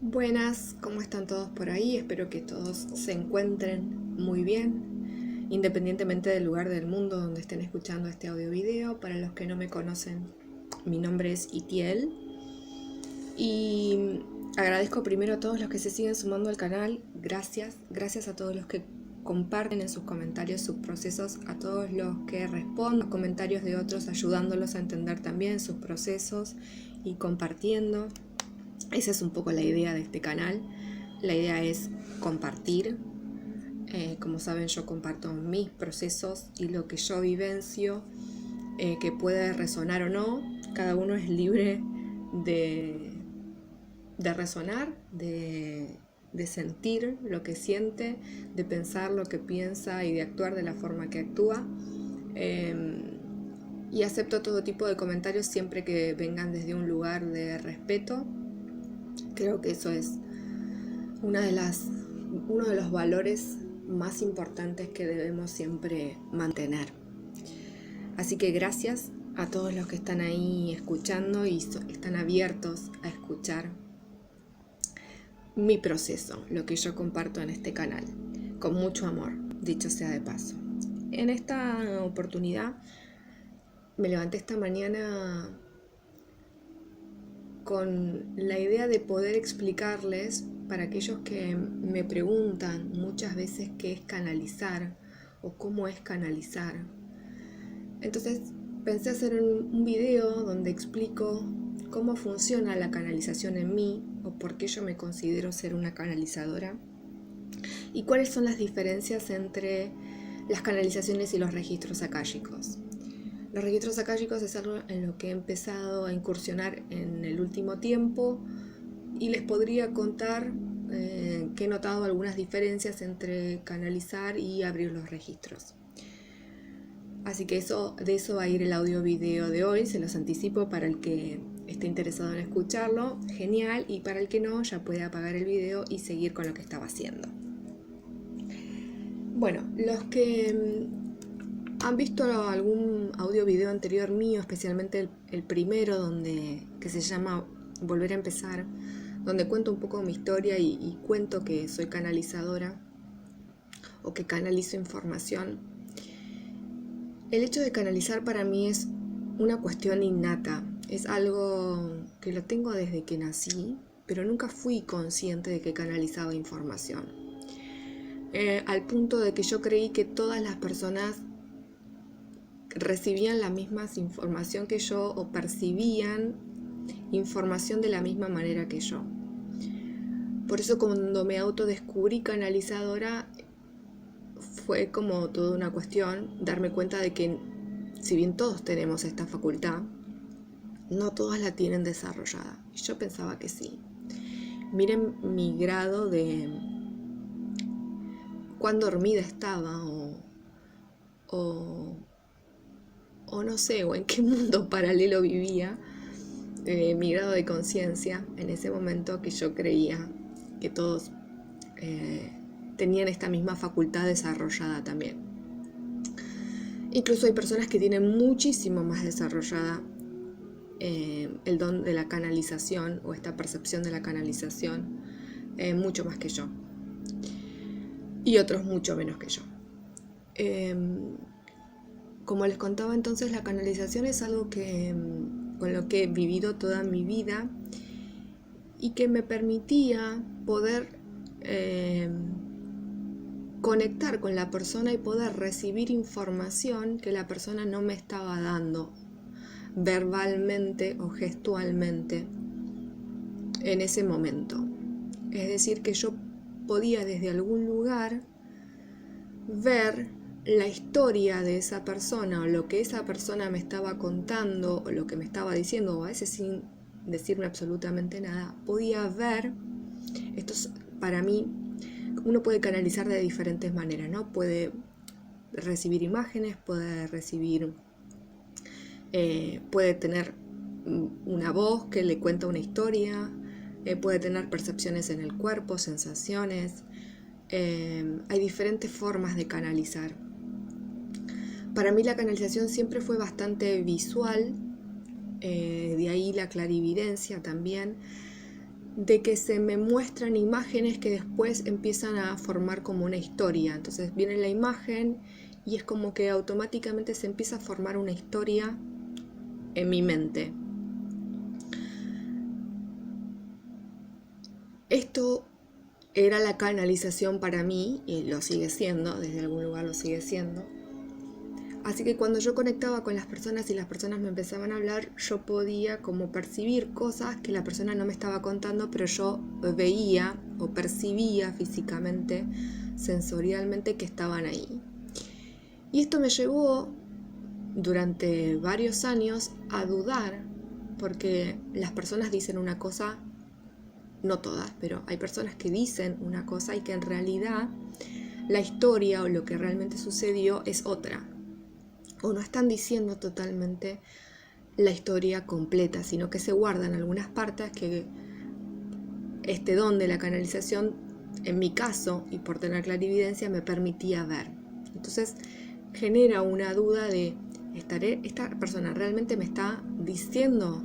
Buenas, ¿cómo están todos por ahí? Espero que todos se encuentren muy bien, independientemente del lugar del mundo donde estén escuchando este audio video. Para los que no me conocen, mi nombre es Itiel y agradezco primero a todos los que se siguen sumando al canal. Gracias a todos los que comparten en sus comentarios sus procesos, a todos los que responden a comentarios de otros, ayudándolos a entender también sus procesos y compartiendo. Esa es un poco la idea de este canal. La idea es compartir. Como saben, yo comparto mis procesos y lo que yo vivencio, que puede resonar o no. Cada uno es libre de resonar, de sentir lo que siente, de pensar lo que piensa y de actuar de la forma que actúa. Y acepto todo tipo de comentarios siempre que vengan desde un lugar de respeto. Creo que eso es uno de los valores más importantes que debemos siempre mantener. Así que gracias a todos los que están ahí escuchando y están abiertos a escuchar mi proceso, lo que yo comparto en este canal, con mucho amor, dicho sea de paso. En esta oportunidad me levanté esta mañana con la idea de poder explicarles, para aquellos que me preguntan muchas veces qué es canalizar o cómo es canalizar. Entonces pensé hacer un video donde explico cómo funciona la canalización en mí o por qué yo me considero ser una canalizadora y cuáles son las diferencias entre las canalizaciones y los registros akáshicos. Los registros akáshicos es algo en lo que he empezado a incursionar en el último tiempo y les podría contar que he notado algunas diferencias entre canalizar y abrir los registros. Así que de eso va a ir el audio video de hoy, se los anticipo. Para el que esté interesado en escucharlo, genial, y para el que no, ya puede apagar el video y seguir con lo que estaba haciendo. Bueno, los que han visto algún audio video anterior mío, especialmente el primero, que se llama Volver a empezar, donde cuento un poco mi historia y cuento que soy canalizadora o que canalizo información. El hecho de canalizar para mí es una cuestión innata, es algo que lo tengo desde que nací, pero nunca fui consciente de que canalizaba información. Al punto de que yo creí que todas las personas recibían la misma información que yo o percibían información de la misma manera que yo. Por eso cuando me autodescubrí canalizadora fue como toda una cuestión darme cuenta de que si bien todos tenemos esta facultad, no todas la tienen desarrollada. Y yo pensaba que sí. Miren mi grado de cuán dormida estaba o no sé, o en qué mundo paralelo vivía, mi grado de conciencia en ese momento, que yo creía que todos tenían esta misma facultad desarrollada también. Incluso hay personas que tienen muchísimo más desarrollada el don de la canalización o esta percepción de la canalización, mucho más que yo, y otros mucho menos que yo. Como les contaba, entonces la canalización es algo con lo que he vivido toda mi vida y que me permitía poder conectar con la persona y poder recibir información que la persona no me estaba dando verbalmente o gestualmente en ese momento. Es decir, que yo podía desde algún lugar ver la historia de esa persona o lo que esa persona me estaba contando o lo que me estaba diciendo, o a veces sin decirme absolutamente nada. Podía ver, esto es, para mí, uno puede canalizar de diferentes maneras, ¿no? Puede recibir imágenes, puede tener una voz que le cuenta una historia, puede tener percepciones en el cuerpo, sensaciones. Hay diferentes formas de canalizar. Para mí la canalización siempre fue bastante visual, de ahí la clarividencia también, de que se me muestran imágenes que después empiezan a formar como una historia. Entonces viene la imagen y es como que automáticamente se empieza a formar una historia en mi mente. Esto era la canalización para mí, y lo sigue siendo, desde algún lugar lo sigue siendo. Así que cuando yo conectaba con las personas y las personas me empezaban a hablar, yo podía como percibir cosas que la persona no me estaba contando, pero yo veía o percibía físicamente, sensorialmente, que estaban ahí. Y esto me llevó durante varios años a dudar, porque las personas dicen una cosa, no todas, pero hay personas que dicen una cosa y que en realidad la historia o lo que realmente sucedió es otra. O no están diciendo totalmente la historia completa, sino que se guardan algunas partes que este don de la canalización, en mi caso, y por tener clarividencia, me permitía ver. Entonces genera una duda de, ¿esta persona realmente me está diciendo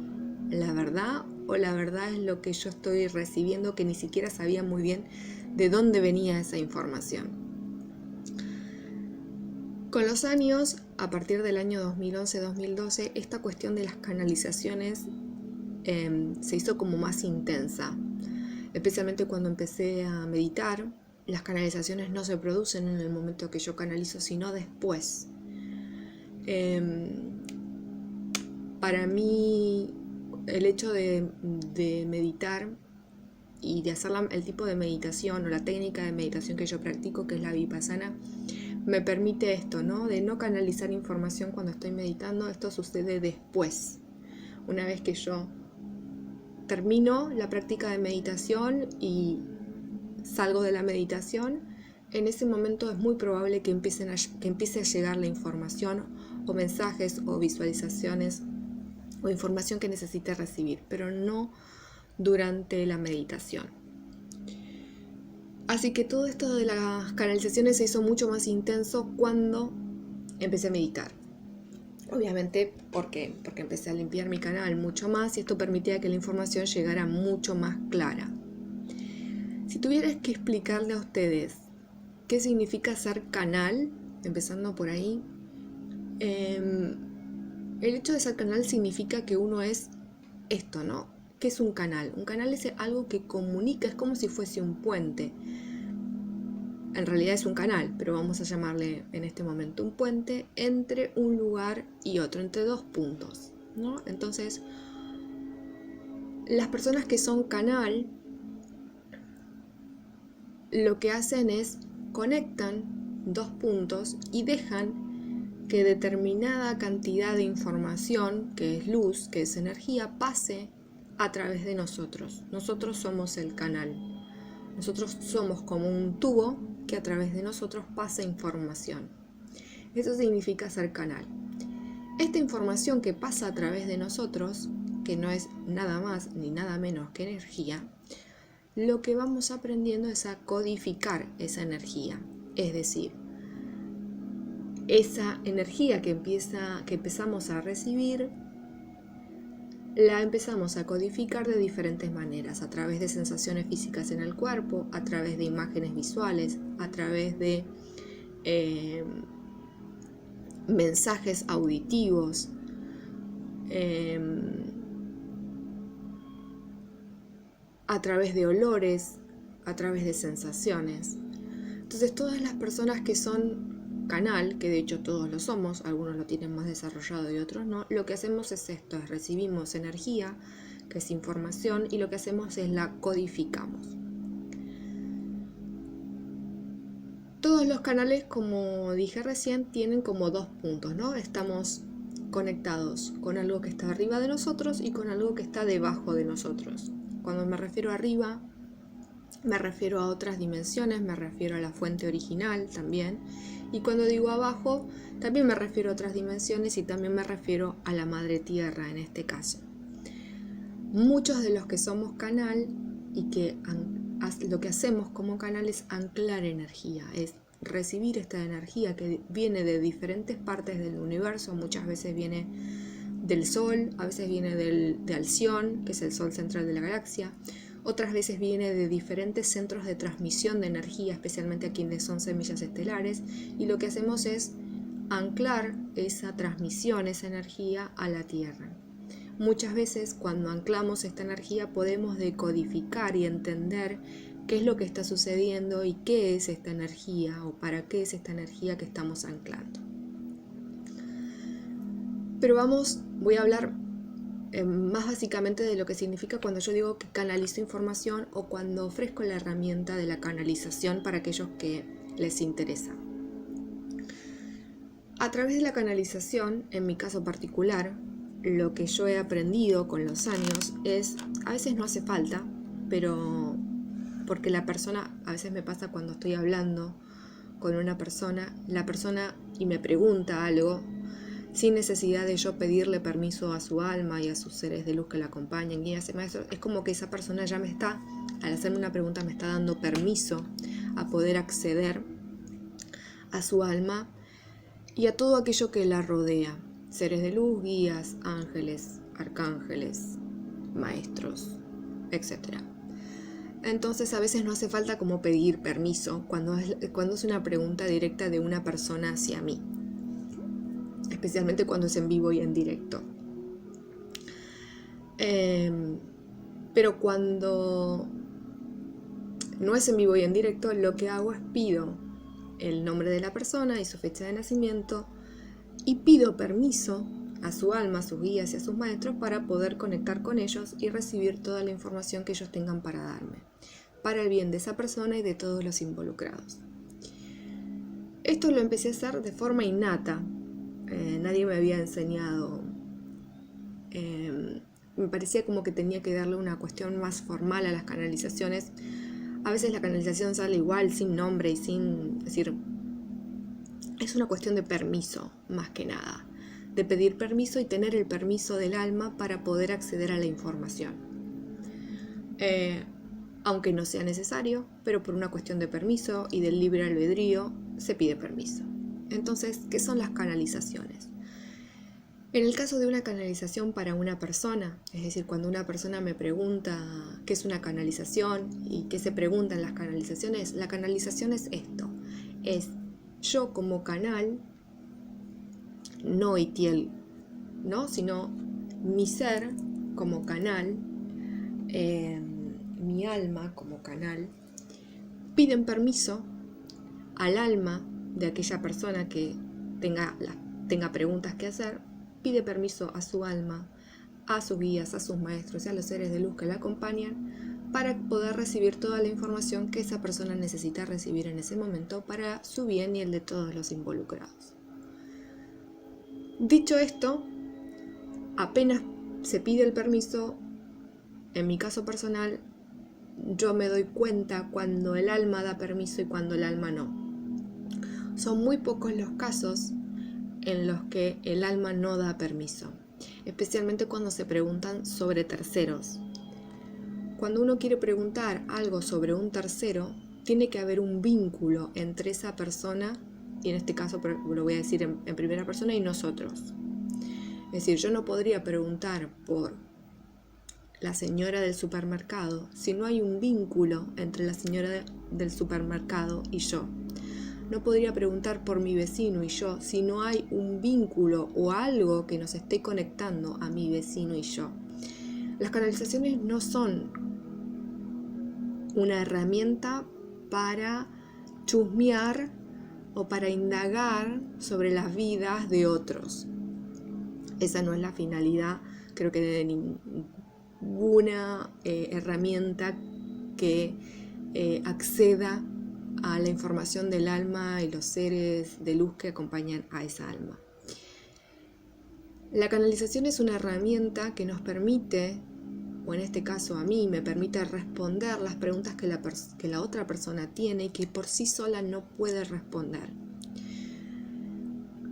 la verdad o la verdad es lo que yo estoy recibiendo, que ni siquiera sabía muy bien de dónde venía esa información? Con los años, a partir del año 2011-2012, esta cuestión de las canalizaciones se hizo como más intensa, especialmente cuando empecé a meditar. Las canalizaciones no se producen en el momento que yo canalizo, sino después. Para mí, el hecho de meditar y de hacer el tipo de meditación o la técnica de meditación que yo practico, que es la vipassana, me permite esto, ¿no? De no canalizar información cuando estoy meditando. Esto sucede después. Una vez que yo termino la práctica de meditación y salgo de la meditación, en ese momento es muy probable que empiece a llegar la información o mensajes o visualizaciones o información que necesite recibir, pero no durante la meditación. Así que todo esto de las canalizaciones se hizo mucho más intenso cuando empecé a meditar. Obviamente, ¿por qué? Porque empecé a limpiar mi canal mucho más y esto permitía que la información llegara mucho más clara. Si tuvieras que explicarle a ustedes qué significa ser canal, empezando por ahí, el hecho de ser canal significa que uno es esto, ¿no? ¿Qué es un canal? Un canal es algo que comunica, es como si fuese un puente. En realidad es un canal, pero vamos a llamarle en este momento un puente entre un lugar y otro, entre dos puntos, ¿no? Entonces, las personas que son canal, lo que hacen es conectan dos puntos y dejan que determinada cantidad de información, que es luz, que es energía, pase a través de nosotros. Nosotros somos el canal. Nosotros somos como un tubo que a través de nosotros pasa información. Eso significa ser canal. Esta información que pasa a través de nosotros, que no es nada más ni nada menos que energía, lo que vamos aprendiendo es a codificar esa energía. Es decir, esa energía que empezamos a recibir, la empezamos a codificar de diferentes maneras, a través de sensaciones físicas en el cuerpo, a través de imágenes visuales, a través de mensajes auditivos, a través de olores, a través de sensaciones. Entonces todas las personas que son canal, que de hecho todos lo somos, algunos lo tienen más desarrollado y otros no, lo que hacemos es esto, es recibimos energía, que es información, y lo que hacemos es la codificamos. Todos los canales, como dije recién, tienen como dos puntos, ¿no? Estamos conectados con algo que está arriba de nosotros y con algo que está debajo de nosotros. Cuando me refiero a arriba, me refiero a otras dimensiones, me refiero a la fuente original también. Y cuando digo abajo, también me refiero a otras dimensiones y también me refiero a la madre tierra en este caso. Muchos de los que somos canal y que lo que hacemos como canal es anclar energía, es recibir esta energía que viene de diferentes partes del universo. Muchas veces viene del Sol, a veces viene de Alción, que es el Sol central de la galaxia. otras veces viene de diferentes centros de transmisión de energía, especialmente a quienes son semillas estelares, y lo que hacemos es anclar esa transmisión, esa energía a la Tierra. Muchas veces cuando anclamos esta energía podemos decodificar y entender qué es lo que está sucediendo y qué es esta energía o para qué es esta energía que estamos anclando. Pero voy a hablar más básicamente de lo que significa cuando yo digo que canalizo información o cuando ofrezco la herramienta de la canalización para aquellos que les interesa. A través de la canalización, en mi caso particular, lo que yo he aprendido con los años es, a veces no hace falta, pero porque la persona, a veces me pasa cuando estoy hablando con una persona, la persona y me pregunta algo, sin necesidad de yo pedirle permiso a su alma y a sus seres de luz que la acompañen, guías y maestros, es como que esa persona ya me está, al hacerme una pregunta, me está dando permiso a poder acceder a su alma y a todo aquello que la rodea, seres de luz, guías, ángeles, arcángeles, maestros, etc. Entonces a veces no hace falta como pedir permiso cuando es una pregunta directa de una persona hacia mí, especialmente cuando es en vivo y en directo. Pero cuando no es en vivo y en directo, lo que hago es pido el nombre de la persona y su fecha de nacimiento y pido permiso a su alma, a sus guías y a sus maestros para poder conectar con ellos y recibir toda la información que ellos tengan para darme, para el bien de esa persona y de todos los involucrados. Esto lo empecé a hacer de forma innata, nadie me había enseñado, me parecía como que tenía que darle una cuestión más formal a las canalizaciones. A veces la canalización sale igual, sin nombre y sin... Es decir, es una cuestión de permiso, más que nada. De pedir permiso y tener el permiso del alma para poder acceder a la información. Aunque no sea necesario, pero por una cuestión de permiso y del libre albedrío, se pide permiso. Entonces, ¿qué son las canalizaciones? En el caso de una canalización para una persona, es decir, cuando una persona me pregunta qué es una canalización y qué se pregunta en las canalizaciones, la canalización es esto, es yo como canal, no Itiel, ¿no? Sino mi ser como canal, mi alma como canal, piden permiso al alma de aquella persona que tenga preguntas que hacer, pide permiso a su alma, a sus guías, a sus maestros y a los seres de luz que la acompañan para poder recibir toda la información que esa persona necesita recibir en ese momento para su bien y el de todos los involucrados. Dicho esto, apenas se pide el permiso, en mi caso personal, yo me doy cuenta cuando el alma da permiso y cuando el alma no. Son muy pocos los casos en los que el alma no da permiso, especialmente cuando se preguntan sobre terceros. Cuando uno quiere preguntar algo sobre un tercero, tiene que haber un vínculo entre esa persona, y en este caso lo voy a decir en primera persona, y nosotros. Es decir, yo no podría preguntar por la señora del supermercado si no hay un vínculo entre la señora del supermercado y yo. No podría preguntar por mi vecino y yo si no hay un vínculo o algo que nos esté conectando a mi vecino y yo. Las canalizaciones no son una herramienta para chusmear o para indagar sobre las vidas de otros. Esa no es la finalidad, creo que de ninguna herramienta que acceda a la información del alma y los seres de luz que acompañan a esa alma. La canalización es una herramienta que nos permite, o en este caso a mí, me permite responder las preguntas que la otra persona tiene y que por sí sola no puede responder.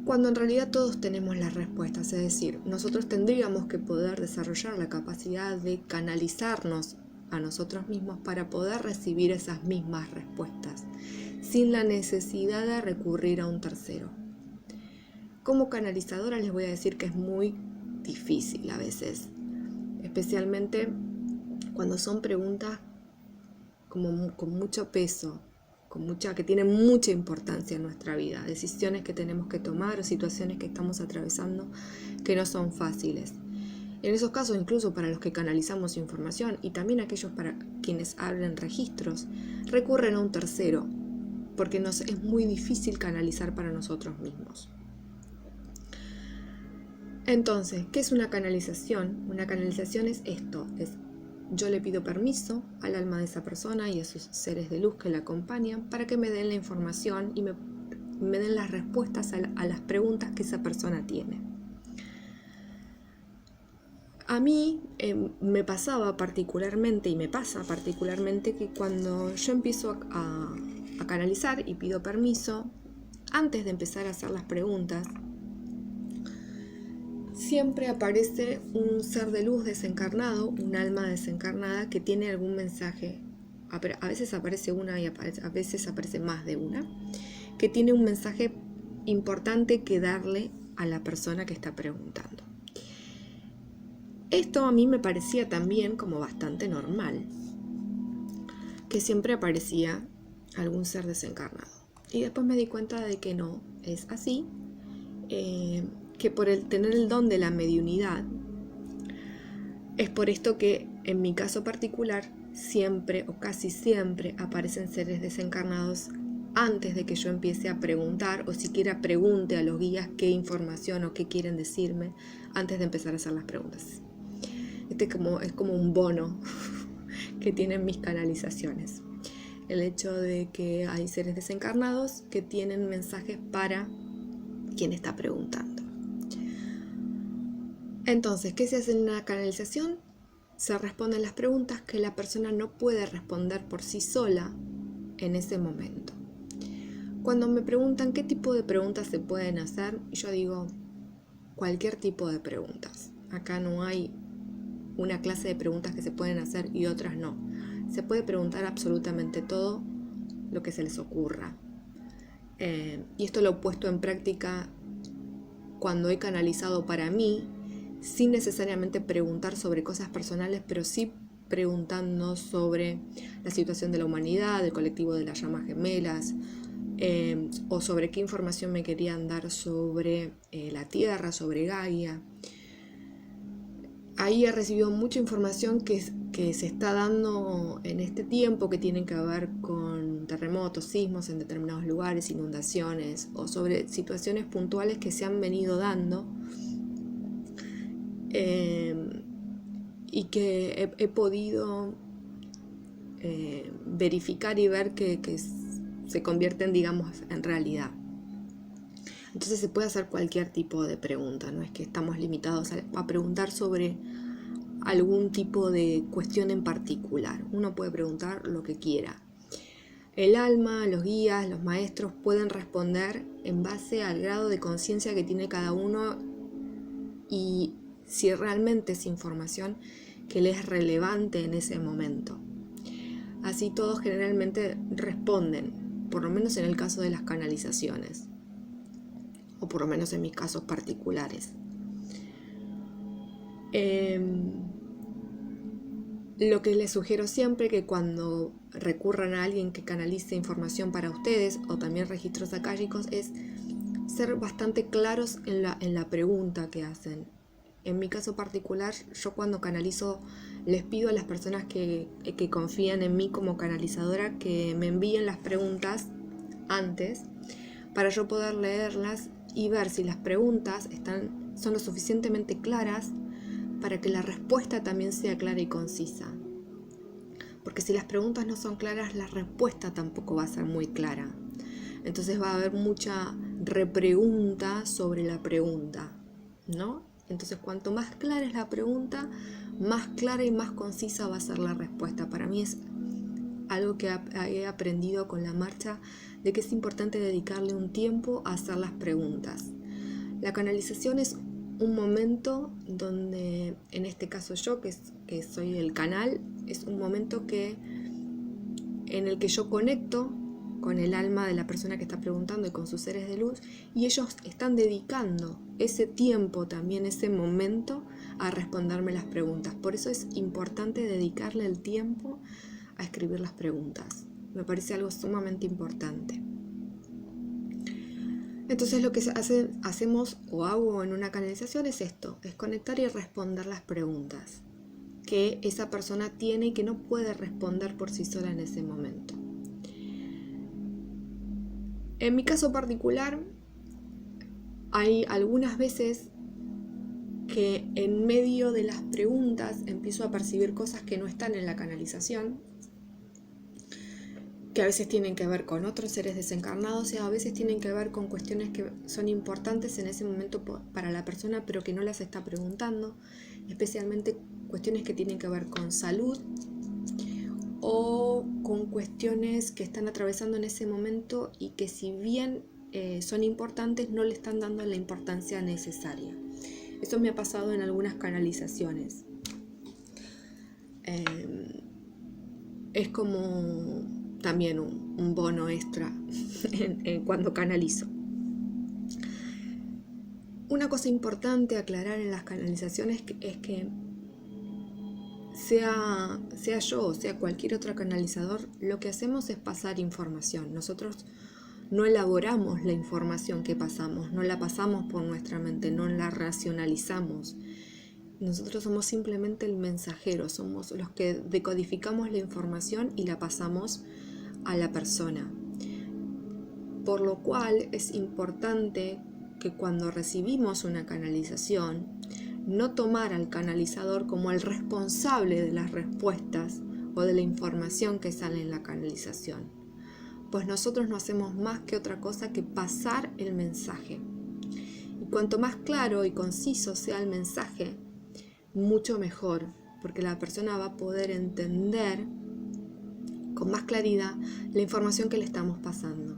Cuando en realidad todos tenemos las respuestas, es decir, nosotros tendríamos que poder desarrollar la capacidad de canalizarnos a nosotros mismos para poder recibir esas mismas respuestas, sin la necesidad de recurrir a un tercero. Como canalizadora les voy a decir que es muy difícil a veces, especialmente cuando son preguntas como con mucho peso, que tienen mucha importancia en nuestra vida, decisiones que tenemos que tomar o situaciones que estamos atravesando que no son fáciles. En esos casos, incluso para los que canalizamos información y también aquellos para quienes abren registros, recurren a un tercero, porque es muy difícil canalizar para nosotros mismos. Entonces, ¿qué es una canalización? Una canalización es esto, yo le pido permiso al alma de esa persona y a sus seres de luz que la acompañan para que me den la información y me den las respuestas a las preguntas que esa persona tiene. A mí me pasaba particularmente y me pasa particularmente que cuando yo empiezo a canalizar y pido permiso, antes de empezar a hacer las preguntas, siempre aparece un ser de luz desencarnado, un alma desencarnada que tiene algún mensaje. A veces aparece una y a veces aparece más de una, que tiene un mensaje importante que darle a la persona que está preguntando. Esto a mí me parecía también como bastante normal, que siempre aparecía algún ser desencarnado. Y después me di cuenta de que no es así, que por tener el don de la mediunidad, es por esto que en mi caso particular siempre o casi siempre aparecen seres desencarnados antes de que yo empiece a preguntar o siquiera pregunte a los guías qué información o qué quieren decirme antes de empezar a hacer las preguntas. Es como un bono que tienen mis canalizaciones. El hecho de que hay seres desencarnados que tienen mensajes para quien está preguntando. Entonces, ¿qué se hace en una canalización? Se responden las preguntas que la persona no puede responder por sí sola en ese momento. Cuando me preguntan qué tipo de preguntas se pueden hacer, yo digo cualquier tipo de preguntas. Acá no hay una clase de preguntas que se pueden hacer y otras no. Se puede preguntar absolutamente todo lo que se les ocurra. Y esto lo he puesto en práctica cuando he canalizado para mí, sin necesariamente preguntar sobre cosas personales, pero sí preguntando sobre la situación de la humanidad, del colectivo de las llamas gemelas, o sobre qué información me querían dar sobre la Tierra, sobre Gaia. Ahí he recibido mucha información que se está dando en este tiempo, que tienen que ver con terremotos, sismos en determinados lugares, inundaciones, o sobre situaciones puntuales que se han venido dando, y que he podido verificar y ver que se convierten, digamos, en realidad. Entonces se puede hacer cualquier tipo de pregunta, no es que estamos limitados a preguntar sobre algún tipo de cuestión en particular. Uno puede preguntar lo que quiera. El alma, los guías, los maestros pueden responder en base al grado de conciencia que tiene cada uno y si realmente es información que le es relevante en ese momento. Así todos generalmente responden, por lo menos en el caso de las canalizaciones, o por lo menos en mis casos particulares. Lo que les sugiero siempre que cuando recurran a alguien que canalice información para ustedes o también registros akáshicos es ser bastante claros en la pregunta que hacen. En mi caso particular, yo cuando canalizo les pido a las personas que confían en mí como canalizadora que me envíen las preguntas antes para yo poder leerlas y ver si las preguntas son lo suficientemente claras para que la respuesta también sea clara y concisa. Porque si las preguntas no son claras, la respuesta tampoco va a ser muy clara. Entonces va a haber mucha repregunta sobre la pregunta, ¿no? Entonces cuanto más clara es la pregunta, más clara y más concisa va a ser la respuesta. Para mí es algo que he aprendido con la marcha, de que es importante dedicarle un tiempo a hacer las preguntas. La canalización es un momento donde, en este caso yo, que soy el canal, es un momento en el que yo conecto con el alma de la persona que está preguntando y con sus seres de luz, y ellos están dedicando ese tiempo también, ese momento, a responderme las preguntas. Por eso es importante dedicarle el tiempo a escribir las preguntas. Me parece algo sumamente importante. Entonces lo que hacemos o hago en una canalización es esto, es conectar y responder las preguntas que esa persona tiene y que no puede responder por sí sola en ese momento. En mi caso particular, hay algunas veces que en medio de las preguntas empiezo a percibir cosas que no están en la canalización, que a veces tienen que ver con otros seres desencarnados, y a veces tienen que ver con cuestiones que son importantes en ese momento para la persona, pero que no las está preguntando, especialmente cuestiones que tienen que ver con salud o con cuestiones que están atravesando en ese momento y que si bien son importantes, no le están dando la importancia necesaria. Eso me ha pasado en algunas canalizaciones. Es como también un bono extra cuando canalizo. Una cosa importante a aclarar en las canalizaciones es que sea yo o sea cualquier otro canalizador, lo que hacemos es pasar información. Nosotros no elaboramos la información que pasamos, no la pasamos por nuestra mente, no la racionalizamos. Nosotros somos simplemente el mensajero, somos los que decodificamos la información y la pasamos a la persona. Por lo cual es importante que cuando recibimos una canalización, no tomar al canalizador como el responsable de las respuestas o de la información que sale en la canalización, pues nosotros no hacemos más que otra cosa que pasar el mensaje. Y cuanto más claro y conciso sea el mensaje, mucho mejor, porque la persona va a poder entender con más claridad la información que le estamos pasando.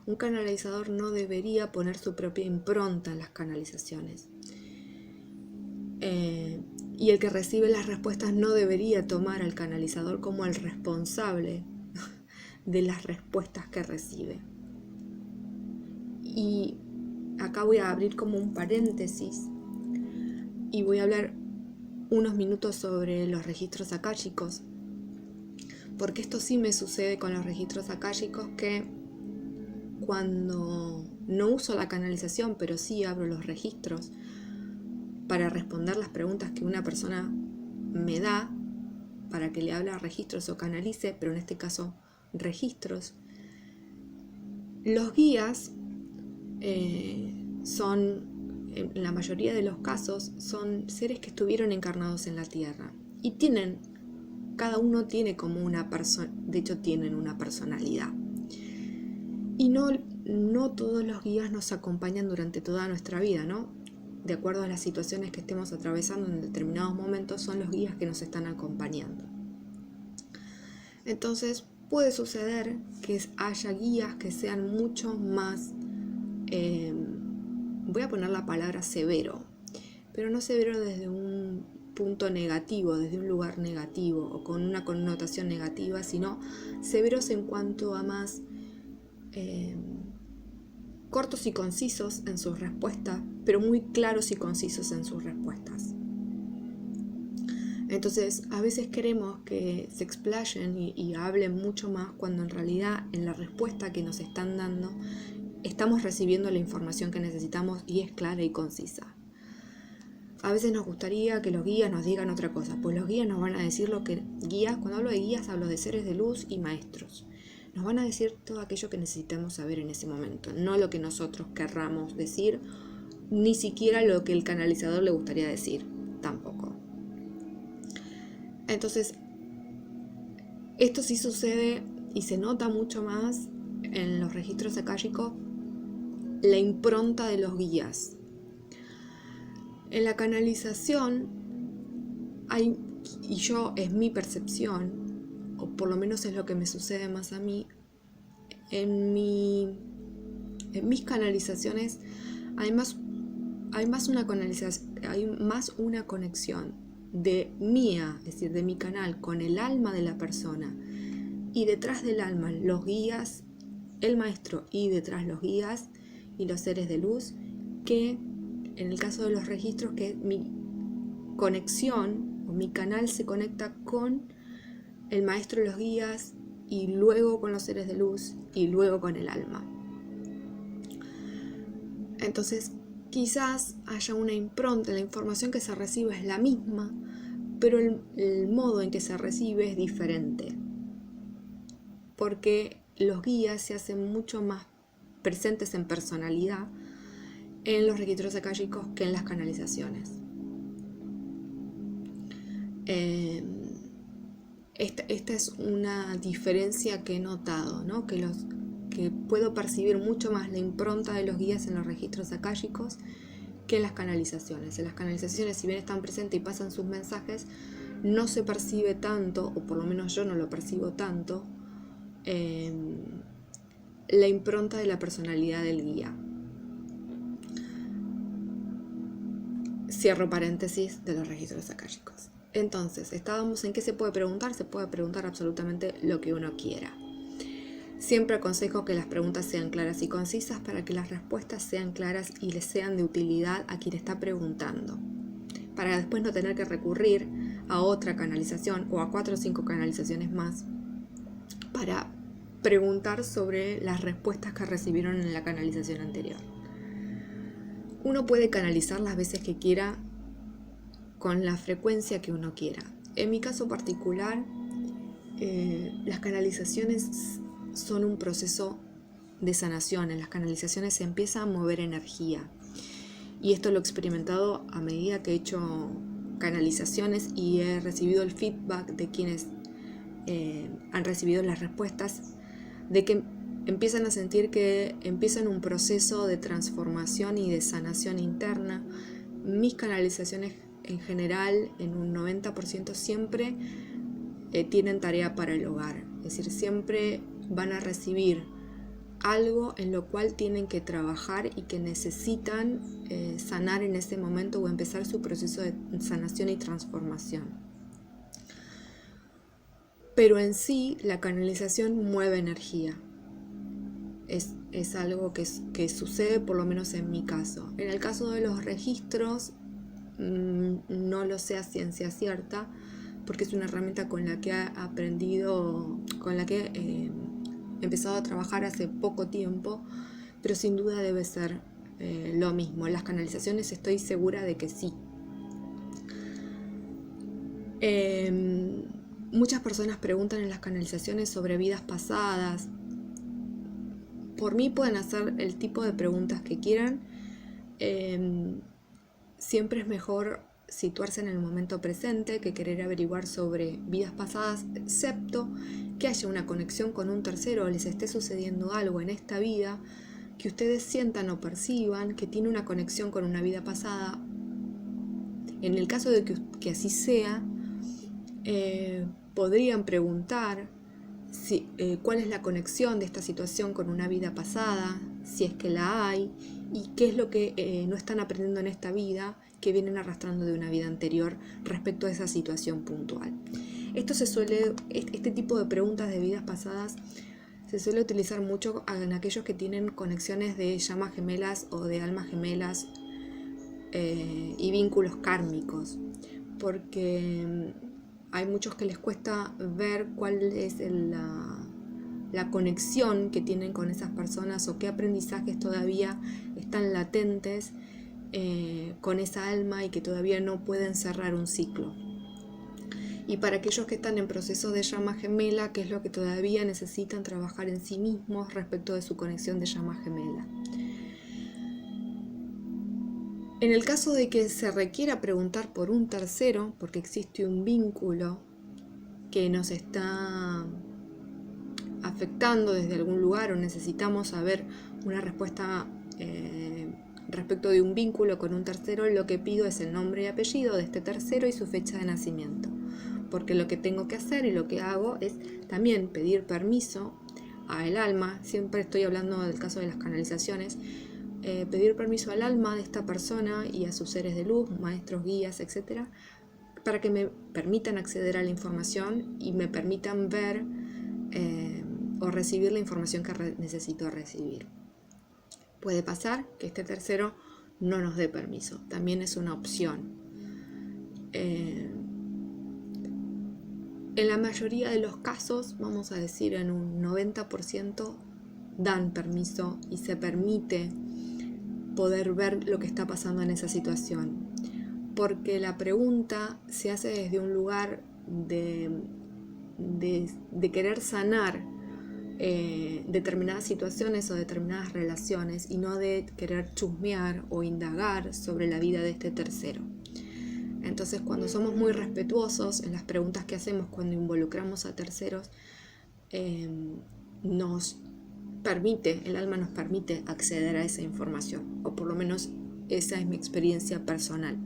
Un canalizador no debería poner su propia impronta en las canalizaciones. Y el que recibe las respuestas no debería tomar al canalizador como el responsable de las respuestas que recibe. Y acá voy a abrir como un paréntesis y voy a hablar unos minutos sobre los registros akáshicos, porque esto sí me sucede con los registros akáshicos, que cuando no uso la canalización, pero sí abro los registros para responder las preguntas que una persona me da, para que le hable a registros o canalice, pero en este caso registros, los guías son, en la mayoría de los casos, son seres que estuvieron encarnados en la Tierra y cada uno tiene como de hecho tienen una personalidad. Y no todos los guías nos acompañan durante toda nuestra vida, ¿no? De acuerdo a las situaciones que estemos atravesando en determinados momentos, son los guías que nos están acompañando. Entonces puede suceder que haya guías que sean mucho más, voy a poner la palabra severo, pero no severo desde un punto negativo, desde un lugar negativo o con una connotación negativa, sino severos en cuanto a más cortos y concisos en sus respuestas, pero muy claros y concisos en sus respuestas. Entonces, a veces queremos que se explayen y hablen mucho más, cuando en realidad en la respuesta que nos están dando estamos recibiendo la información que necesitamos y es clara y concisa. A veces nos gustaría que los guías nos digan otra cosa, pues los guías nos van a decir cuando hablo de guías hablo de seres de luz y maestros. Nos van a decir todo aquello que necesitamos saber en ese momento, no lo que nosotros querramos decir, ni siquiera lo que el canalizador le gustaría decir, tampoco. Entonces, esto sí sucede y se nota mucho más en los registros akáshicos, la impronta de los guías. En la canalización es mi percepción, o por lo menos es lo que me sucede más a mí, en mis canalizaciones hay más una conexión de mía, es decir, de mi canal con el alma de la persona, y detrás del alma los guías, el maestro, y detrás los guías y los seres de luz, que en el caso de los registros, que es mi conexión, o mi canal se conecta con el maestro de los guías, y luego con los seres de luz, y luego con el alma. Entonces, quizás haya una impronta, la información que se recibe es la misma, pero el modo en que se recibe es diferente. Porque los guías se hacen mucho más presentes en personalidad en los registros akáshicos que en las canalizaciones. Esta es una diferencia que he notado, ¿no? Que puedo percibir mucho más la impronta de los guías en los registros akáshicos que en las canalizaciones. En las canalizaciones, si bien están presentes y pasan sus mensajes, no se percibe tanto, o por lo menos yo no lo percibo tanto, la impronta de la personalidad del guía. Cierro paréntesis de los registros akáshicos. Entonces, estábamos en qué se puede preguntar. Se puede preguntar absolutamente lo que uno quiera. Siempre aconsejo que las preguntas sean claras y concisas para que las respuestas sean claras y les sean de utilidad a quien está preguntando, para después no tener que recurrir a otra canalización o a 4 o 5 canalizaciones más para preguntar sobre las respuestas que recibieron en la canalización anterior. Uno puede canalizar las veces que quiera, con la frecuencia que uno quiera. En mi caso particular, las canalizaciones son un proceso de sanación. En las canalizaciones se empieza a mover energía. Y esto lo he experimentado a medida que he hecho canalizaciones y he recibido el feedback de quienes han recibido las respuestas, de que empiezan a sentir que empiezan un proceso de transformación y de sanación interna. Mis canalizaciones en general, en un 90% siempre tienen tarea para el hogar. Es decir, siempre van a recibir algo en lo cual tienen que trabajar y que necesitan sanar en ese momento o empezar su proceso de sanación y transformación. Pero en sí, la canalización mueve energía. Es algo que sucede, por lo menos en mi caso. En el caso de los registros, no lo sé a ciencia cierta, porque es una herramienta con la que he aprendido, con la que he empezado a trabajar hace poco tiempo, pero sin duda debe ser lo mismo. En las canalizaciones estoy segura de que sí. Muchas personas preguntan en las canalizaciones sobre vidas pasadas. Por mí pueden hacer el tipo de preguntas que quieran. Siempre es mejor situarse en el momento presente que querer averiguar sobre vidas pasadas, excepto que haya una conexión con un tercero o les esté sucediendo algo en esta vida que ustedes sientan o perciban que tiene una conexión con una vida pasada. En el caso de que así sea, podrían preguntar cuál es la conexión de esta situación con una vida pasada, si es que la hay, y qué es lo que no están aprendiendo en esta vida que vienen arrastrando de una vida anterior respecto a esa situación puntual. Este tipo de preguntas de vidas pasadas se suele utilizar mucho en aquellos que tienen conexiones de llamas gemelas o de almas gemelas y vínculos kármicos, porque hay muchos que les cuesta ver cuál es la conexión que tienen con esas personas o qué aprendizajes todavía están latentes con esa alma y que todavía no pueden cerrar un ciclo. Y para aquellos que están en proceso de llama gemela, ¿qué es lo que todavía necesitan trabajar en sí mismos respecto de su conexión de llama gemela? En el caso de que se requiera preguntar por un tercero, porque existe un vínculo que nos está afectando desde algún lugar o necesitamos saber una respuesta respecto de un vínculo con un tercero, lo que pido es el nombre y apellido de este tercero y su fecha de nacimiento, porque lo que tengo que hacer y lo que hago es también pedir permiso al alma. Siempre estoy hablando del caso de las canalizaciones, pedir permiso al alma de esta persona y a sus seres de luz, maestros, guías, etc., para que me permitan acceder a la información y me permitan ver o recibir la información que necesito recibir. Puede pasar que este tercero no nos dé permiso, también es una opción. En la mayoría de los casos, vamos a decir en un 90%, dan permiso y se permite poder ver lo que está pasando en esa situación. Porque la pregunta se hace desde un lugar de querer sanar determinadas situaciones o determinadas relaciones y no de querer chusmear o indagar sobre la vida de este tercero. Entonces, cuando somos muy respetuosos en las preguntas que hacemos cuando involucramos a terceros, el alma nos permite acceder a esa información, o por lo menos esa es mi experiencia personal.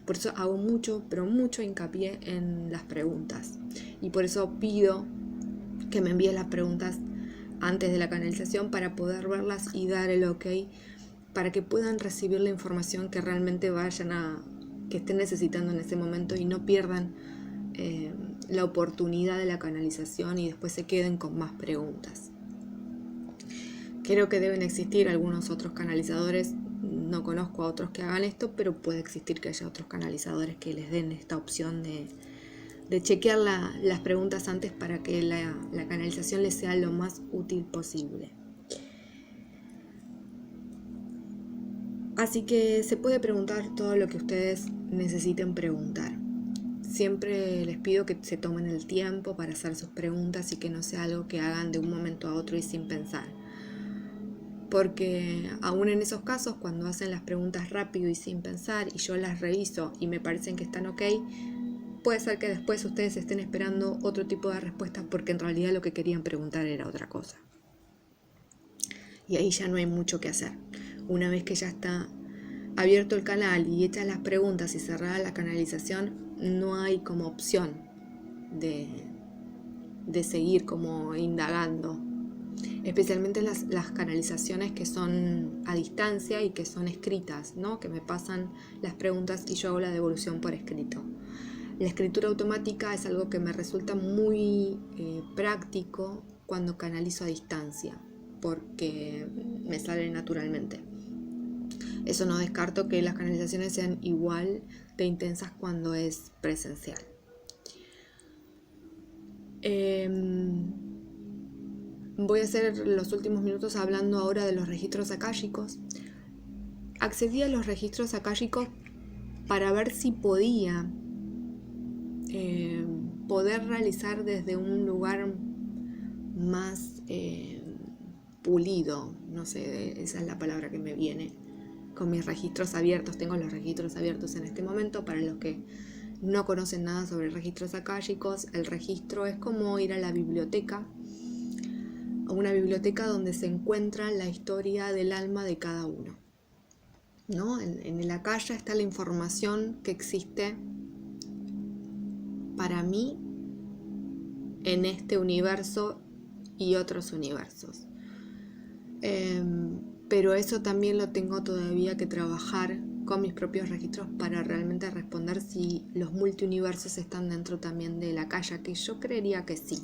Por eso hago mucho, pero mucho hincapié en las preguntas, y por eso pido que me envíen las preguntas antes de la canalización para poder verlas y dar el ok, para que puedan recibir la información que realmente que estén necesitando en ese momento y no pierdan la oportunidad de la canalización y después se queden con más preguntas. Creo que deben existir algunos otros canalizadores, no conozco a otros que hagan esto, pero puede existir que haya otros canalizadores que les den esta opción de chequear las preguntas antes para que la canalización les sea lo más útil posible. Así que se puede preguntar todo lo que ustedes necesiten preguntar. Siempre les pido que se tomen el tiempo para hacer sus preguntas y que no sea algo que hagan de un momento a otro y sin pensar. Porque aún en esos casos, cuando hacen las preguntas rápido y sin pensar y yo las reviso y me parecen que están ok, puede ser que después ustedes estén esperando otro tipo de respuesta porque en realidad lo que querían preguntar era otra cosa. Y ahí ya no hay mucho que hacer. Una vez que ya está abierto el canal y hechas las preguntas y cerrada la canalización, no hay como opción de seguir como indagando. Especialmente las canalizaciones que son a distancia y que son escritas, ¿no? Que me pasan las preguntas y yo hago la devolución por escrito. La escritura automática es algo que me resulta muy práctico cuando canalizo a distancia, porque me sale naturalmente. Eso no descarto que las canalizaciones sean igual de intensas cuando es presencial. Voy a hacer los últimos minutos hablando ahora de los registros akáshicos. Accedí a los registros akáshicos para ver si podía poder realizar desde un lugar más pulido, no sé, esa es la palabra que me viene, con mis registros abiertos. Tengo los registros abiertos en este momento. Para los que no conocen nada sobre registros akáshicos, el registro es como ir a la biblioteca, a una biblioteca donde se encuentra la historia del alma de cada uno, ¿no? En el akasha está la información que existe para mí en este universo y otros universos. Pero eso también lo tengo todavía que trabajar con mis propios registros para realmente responder si los multiuniversos están dentro también de la akasha, que yo creería que sí,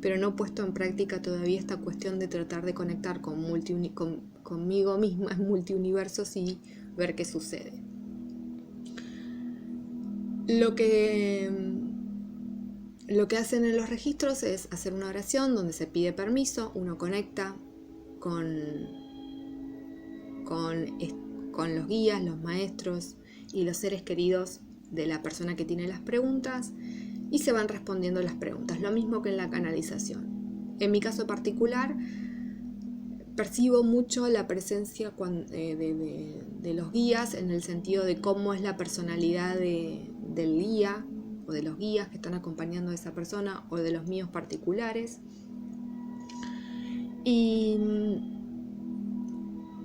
pero no he puesto en práctica todavía esta cuestión de tratar de conectar conmigo misma en multiuniversos y ver qué sucede. Lo que hacen en los registros es hacer una oración donde se pide permiso, uno conecta con los guías, los maestros y los seres queridos de la persona que tiene las preguntas y se van respondiendo las preguntas, lo mismo que en la canalización. En mi caso particular, percibo mucho la presencia de los guías en el sentido de cómo es la personalidad del guía o de los guías que están acompañando a esa persona o de los míos particulares. Y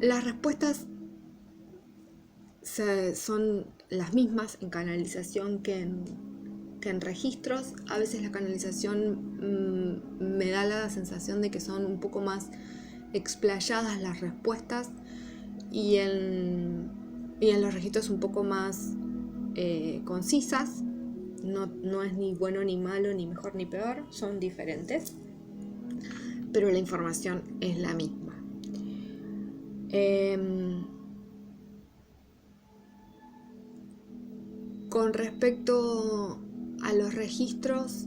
las respuestas son las mismas en canalización que en registros. A veces la canalización me da la sensación de que son un poco más explayadas las respuestas y en los registros un poco más concisas. No es ni bueno ni malo, ni mejor ni peor, son diferentes, pero la información es la misma. Con respecto a los registros,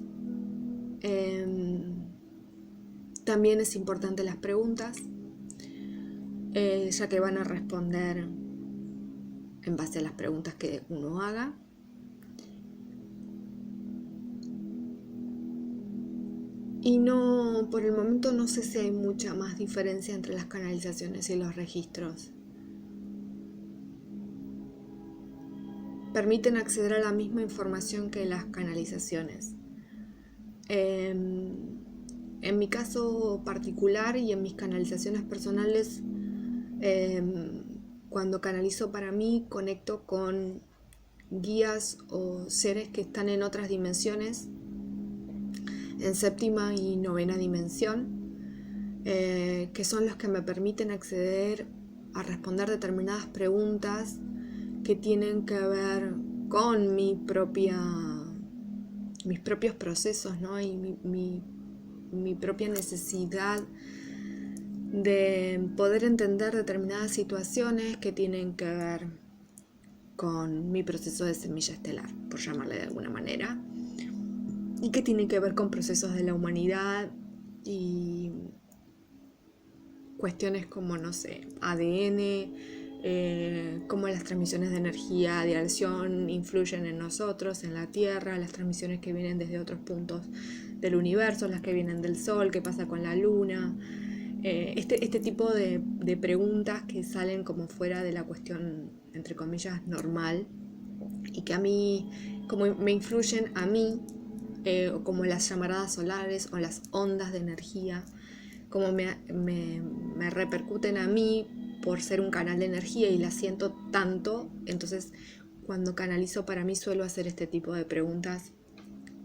también es importante las preguntas, ya que van a responder en base a las preguntas que uno haga. Y no, por el momento no sé si hay mucha más diferencia entre las canalizaciones y los registros. Permiten acceder a la misma información que las canalizaciones. En mi caso particular y en mis canalizaciones personales, cuando canalizo para mí, conecto con guías o seres que están en otras dimensiones, en séptima y novena dimensión, que son los que me permiten acceder a responder determinadas preguntas que tienen que ver con mis propios procesos, ¿no? Y mi propia necesidad de poder entender determinadas situaciones que tienen que ver con mi proceso de semilla estelar, por llamarle de alguna manera, y que tienen que ver con procesos de la humanidad y cuestiones como, no sé, ADN, cómo las transmisiones de energía de acción influyen en nosotros, en la Tierra, las transmisiones que vienen desde otros puntos del universo, las que vienen del Sol, qué pasa con la Luna, este tipo de preguntas que salen como fuera de la cuestión, entre comillas, normal, y que a mí, como me influyen a mí, como las llamaradas solares o las ondas de energía, como me repercuten a mí por ser un canal de energía y la siento tanto. Entonces cuando canalizo para mí suelo hacer este tipo de preguntas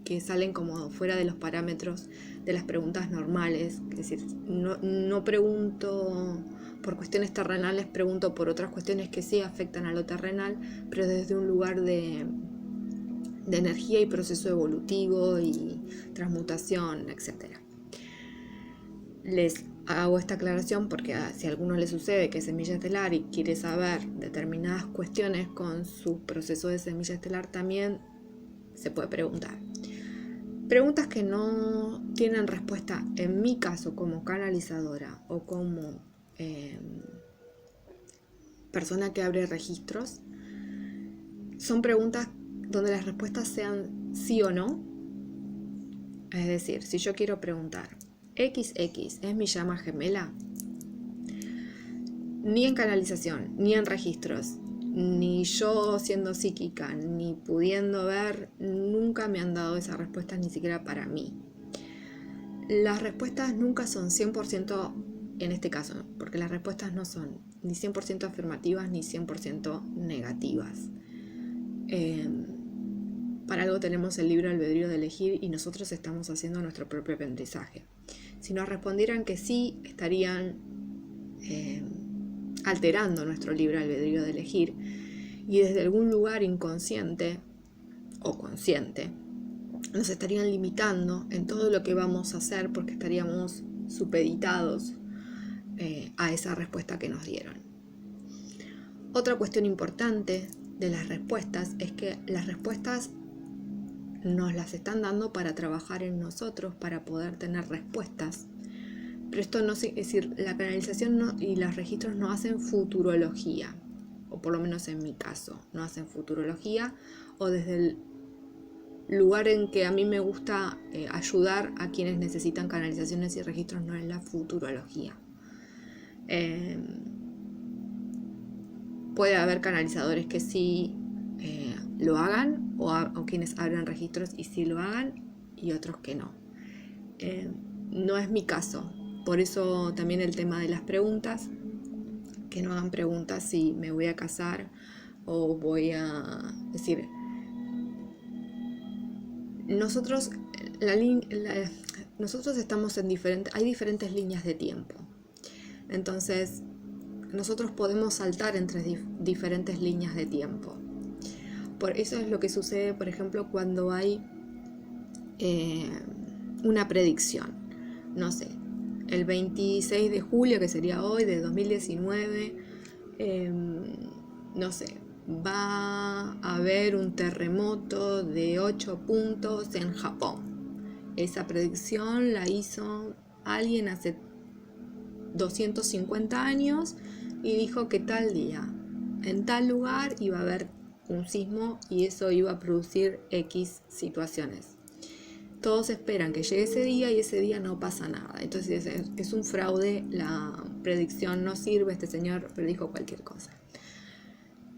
que salen como fuera de los parámetros de las preguntas normales. Es decir, no pregunto por cuestiones terrenales, pregunto por otras cuestiones que sí afectan a lo terrenal, pero desde un lugar de energía y proceso evolutivo y transmutación, etc. Les hago esta aclaración porque si a alguno le sucede que es semilla estelar y quiere saber determinadas cuestiones con su proceso de semilla estelar, también se puede preguntar. Preguntas que no tienen respuesta, en mi caso como canalizadora o como persona que abre registros, son preguntas donde las respuestas sean sí o no. Es decir, si yo quiero preguntar, XX es mi llama gemela, ni en canalización, ni en registros, ni yo siendo psíquica, ni pudiendo ver, nunca me han dado esas respuestas, ni siquiera para mí. Las respuestas nunca son 100% en este caso, porque las respuestas no son ni 100% afirmativas ni 100% negativas. Para algo tenemos el libre albedrío de elegir y nosotros estamos haciendo nuestro propio aprendizaje. Si nos respondieran que sí, estarían alterando nuestro libre albedrío de elegir y desde algún lugar inconsciente o consciente nos estarían limitando en todo lo que vamos a hacer porque estaríamos supeditados a esa respuesta que nos dieron. Otra cuestión importante de las respuestas es que las respuestas nos las están dando para trabajar en nosotros, para poder tener respuestas. Pero esto no es decir, la canalización y los registros no hacen futurología, o por lo menos en mi caso, no hacen futurología, o desde el lugar en que a mí me gusta ayudar a quienes necesitan canalizaciones y registros, no es la futurología. Puede haber canalizadores que sí lo hagan, o quienes abran registros y sí lo hagan, y otros que no. No es mi caso. Por eso también el tema de las preguntas, que no hagan preguntas si me voy a casar o voy a decir, nosotros estamos en hay diferentes líneas de tiempo. Entonces, nosotros podemos saltar entre diferentes líneas de tiempo. Por eso es lo que sucede, por ejemplo, cuando hay una predicción. No sé, el 26 de julio, que sería hoy, de 2019, no sé, va a haber un terremoto de 8 puntos en Japón. Esa predicción la hizo alguien hace 250 años y dijo que tal día, en tal lugar, iba a haber un sismo y eso iba a producir X situaciones. Todos esperan que llegue ese día y ese día no pasa nada. Entonces es un fraude, la predicción no sirve, este señor predijo cualquier cosa.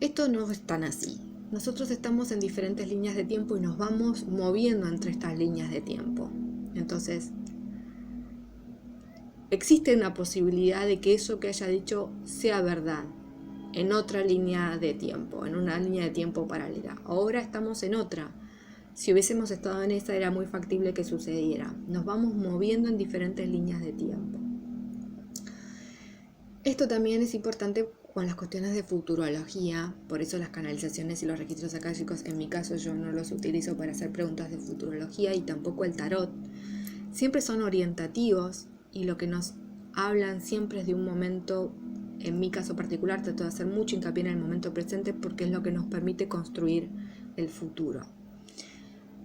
Esto no es tan así. Nosotros estamos en diferentes líneas de tiempo y nos vamos moviendo entre estas líneas de tiempo. Entonces, existe una posibilidad de que eso que haya dicho sea verdad en otra línea de tiempo, en una línea de tiempo paralela. Ahora estamos en otra. Si hubiésemos estado en esa, era muy factible que sucediera. Nos vamos moviendo en diferentes líneas de tiempo. Esto también es importante con las cuestiones de futurología, por eso las canalizaciones y los registros akáshicos, en mi caso yo no los utilizo para hacer preguntas de futurología y tampoco el tarot. Siempre son orientativos y lo que nos hablan siempre es de un momento, en mi caso particular trato de hacer mucho hincapié en el momento presente porque es lo que nos permite construir el futuro.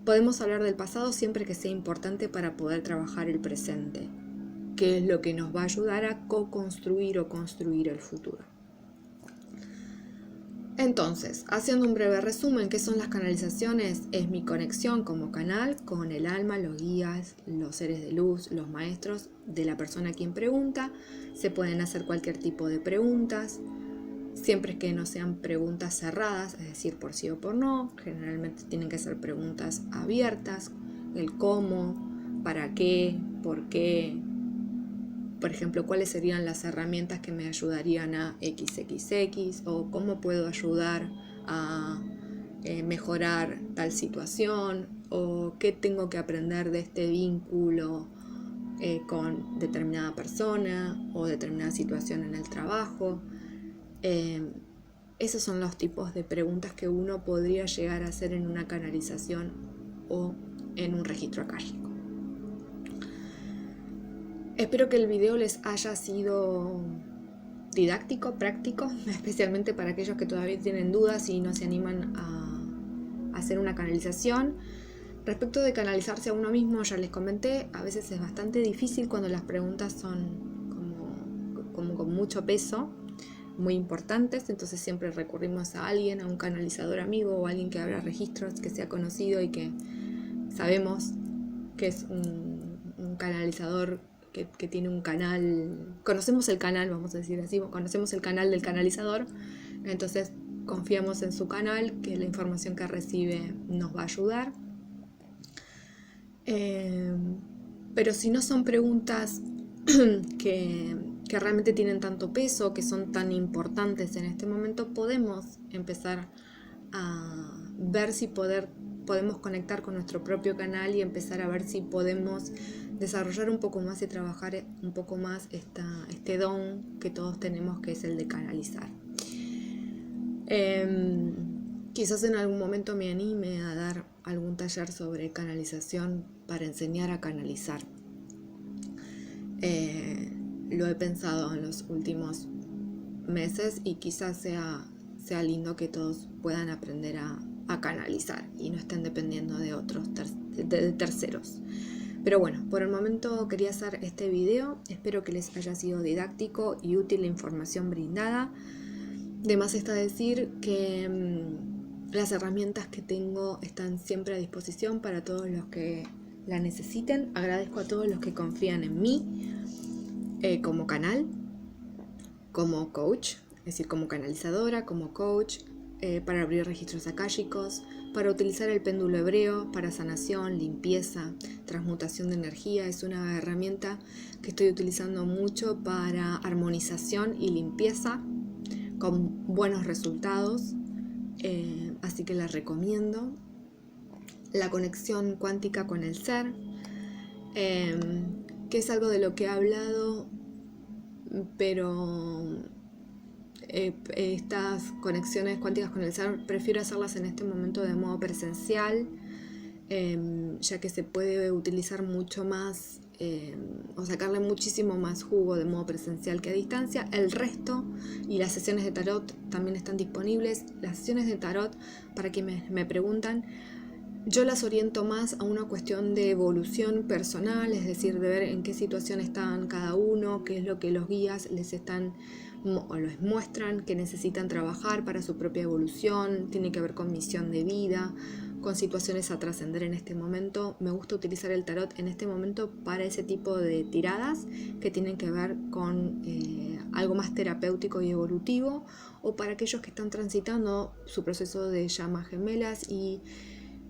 Podemos hablar del pasado siempre que sea importante para poder trabajar el presente, que es lo que nos va a ayudar a co-construir o construir el futuro. Entonces, haciendo un breve resumen, ¿qué son las canalizaciones? Es mi conexión como canal con el alma, los guías, los seres de luz, los maestros de la persona a quien pregunta. Se pueden hacer cualquier tipo de preguntas, siempre que no sean preguntas cerradas, es decir, por sí o por no. Generalmente tienen que ser preguntas abiertas, el cómo, para qué, por qué. Por ejemplo, cuáles serían las herramientas que me ayudarían a XXX o cómo puedo ayudar a mejorar tal situación o qué tengo que aprender de este vínculo con determinada persona o determinada situación en el trabajo. Esos son los tipos de preguntas que uno podría llegar a hacer en una canalización o en un registro akáshico. Espero que el video les haya sido didáctico, práctico, especialmente para aquellos que todavía tienen dudas y no se animan a hacer una canalización. Respecto de canalizarse a uno mismo, ya les comenté, a veces es bastante difícil cuando las preguntas son como con mucho peso, muy importantes, entonces siempre recurrimos a alguien, a un canalizador amigo o a alguien que abra registros, que sea conocido y que sabemos que es un canalizador que tiene un canal, conocemos el canal, vamos a decir así, conocemos el canal del canalizador, entonces confiamos en su canal, que la información que recibe nos va a ayudar. Pero si no son preguntas que realmente tienen tanto peso, que son tan importantes en este momento, podemos empezar a ver si podemos conectar con nuestro propio canal y empezar a ver si podemos desarrollar un poco más y trabajar un poco más este don que todos tenemos, que es el de canalizar. Quizás en algún momento me anime a dar algún taller sobre canalización para enseñar a canalizar. Lo he pensado en los últimos meses y quizás sea lindo que todos puedan aprender a canalizar y no estén dependiendo de otros de terceros. Pero bueno, por el momento quería hacer este video. Espero que les haya sido didáctico y útil la información brindada. De más está decir que las herramientas que tengo están siempre a disposición para todos los que la necesiten. Agradezco a todos los que confían en mí como canal, como coach, es decir, como canalizadora, como coach, para abrir registros akáshicos, para utilizar el péndulo hebreo para sanación, limpieza, transmutación de energía. Es una herramienta que estoy utilizando mucho para armonización y limpieza con buenos resultados, así que la recomiendo. La conexión cuántica con el ser, que es algo de lo que he hablado, pero estas conexiones cuánticas con el ser prefiero hacerlas en este momento de modo presencial, ya que se puede utilizar mucho más o sacarle muchísimo más jugo de modo presencial que a distancia. El resto y las sesiones de tarot también están disponibles. Las sesiones de tarot, para quienes me preguntan, yo las oriento más a una cuestión de evolución personal, es decir, de ver en qué situación están cada uno, qué es lo que los guías les están o les muestran que necesitan trabajar para su propia evolución. Tiene que ver con misión de vida, con situaciones a trascender en este momento. Me gusta utilizar el tarot en este momento para ese tipo de tiradas que tienen que ver con algo más terapéutico y evolutivo, o para aquellos que están transitando su proceso de llamas gemelas y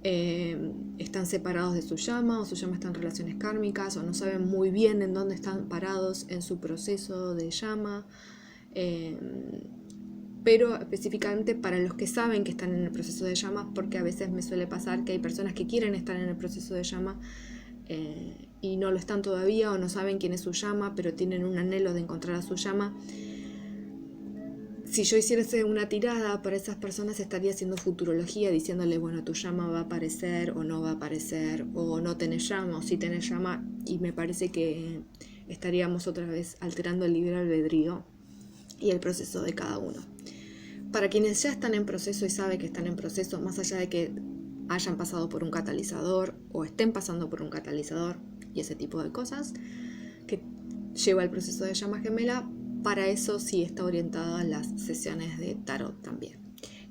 están separados de su llama, o su llama está en relaciones kármicas, o no saben muy bien en dónde están parados en su proceso de llama. Pero específicamente para los que saben que están en el proceso de llama, porque a veces me suele pasar que hay personas que quieren estar en el proceso de llama y no lo están todavía, o no saben quién es su llama, pero tienen un anhelo de encontrar a su llama. Si yo hiciese una tirada para esas personas, estaría haciendo futurología, diciéndole, bueno, tu llama va a aparecer o no va a aparecer, o no tenés llama o sí tenés llama, y me parece que estaríamos otra vez alterando el libre albedrío y el proceso de cada uno. Para quienes ya están en proceso y saben que están en proceso, más allá de que hayan pasado por un catalizador o estén pasando por un catalizador y ese tipo de cosas que lleva el proceso de llama gemela, para eso sí está orientada a las sesiones de tarot también,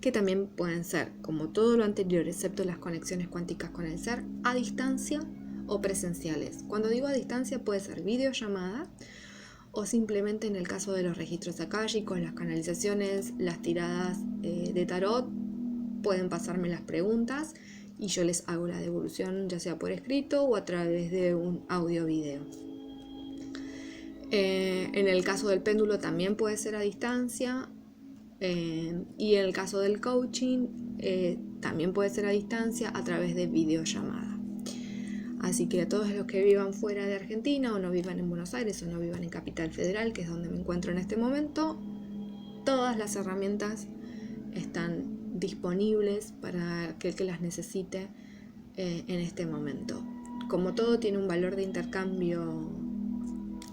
que también pueden ser, como todo lo anterior, excepto las conexiones cuánticas con el ser, a distancia o presenciales. Cuando digo a distancia, puede ser videollamada, o simplemente en el caso de los registros akáshicos, las canalizaciones, las tiradas de tarot, pueden pasarme las preguntas y yo les hago la devolución, ya sea por escrito o a través de un audio video. En el caso del péndulo también puede ser a distancia, y en el caso del coaching también puede ser a distancia a través de videollamada. Así que a todos los que vivan fuera de Argentina, o no vivan en Buenos Aires, o no vivan en Capital Federal, que es donde me encuentro en este momento, todas las herramientas están disponibles para aquel que las necesite en este momento. Como todo tiene un valor de intercambio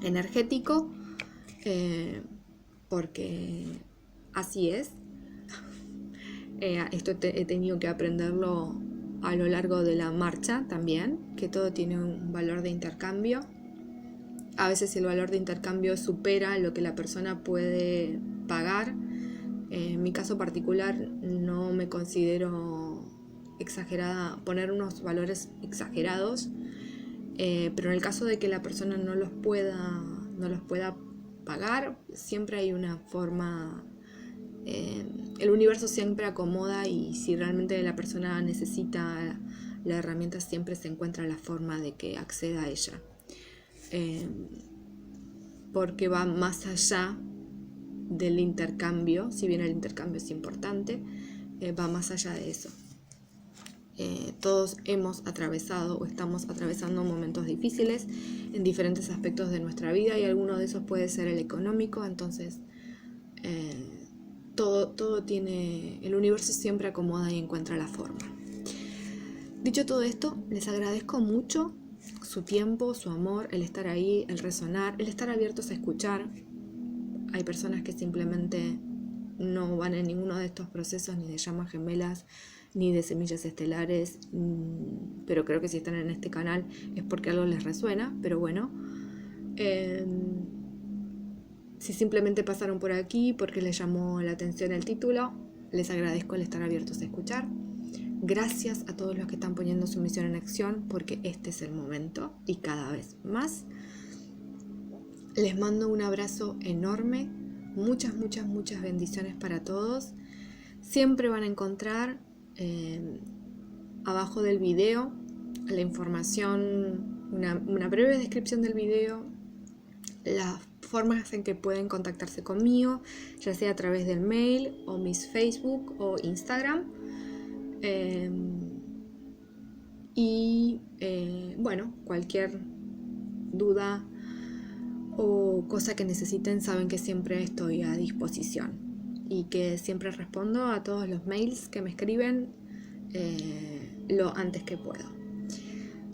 energético, porque así es. Esto he tenido que aprenderlo a lo largo de la marcha también, que todo tiene un valor de intercambio. A veces el valor de intercambio supera lo que la persona puede pagar. En mi caso particular no me considero exagerada, poner unos valores exagerados, pero en el caso de que la persona no los pueda pagar, siempre hay una forma. El universo siempre acomoda, y si realmente la persona necesita la herramienta, siempre se encuentra la forma de que acceda a ella, porque va más allá del intercambio. Si bien el intercambio es importante, va más allá de eso. Todos hemos atravesado o estamos atravesando momentos difíciles en diferentes aspectos de nuestra vida, y alguno de esos puede ser el económico. Entonces todo tiene, el universo siempre acomoda y encuentra la forma. Dicho todo esto, les agradezco mucho su tiempo, su amor, el estar ahí, el resonar, el estar abiertos a escuchar. Hay personas que simplemente no van en ninguno de estos procesos, ni de llamas gemelas, ni de semillas estelares, pero creo que si están en este canal es porque algo les resuena. Pero bueno, si simplemente pasaron por aquí porque les llamó la atención el título, les agradezco el estar abiertos a escuchar. Gracias a todos los que están poniendo su misión en acción, porque este es el momento, y cada vez más. Les mando un abrazo enorme, muchas bendiciones para todos. Siempre van a encontrar abajo del video la información, una breve descripción del video, las formas en que pueden contactarse conmigo, ya sea a través del mail o mis Facebook o Instagram. Bueno, cualquier duda o cosa que necesiten, saben que siempre estoy a disposición y que siempre respondo a todos los mails que me escriben lo antes que puedo.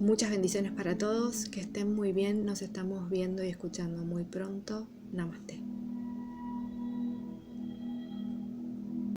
Muchas bendiciones para todos, que estén muy bien, nos estamos viendo y escuchando muy pronto. Namaste.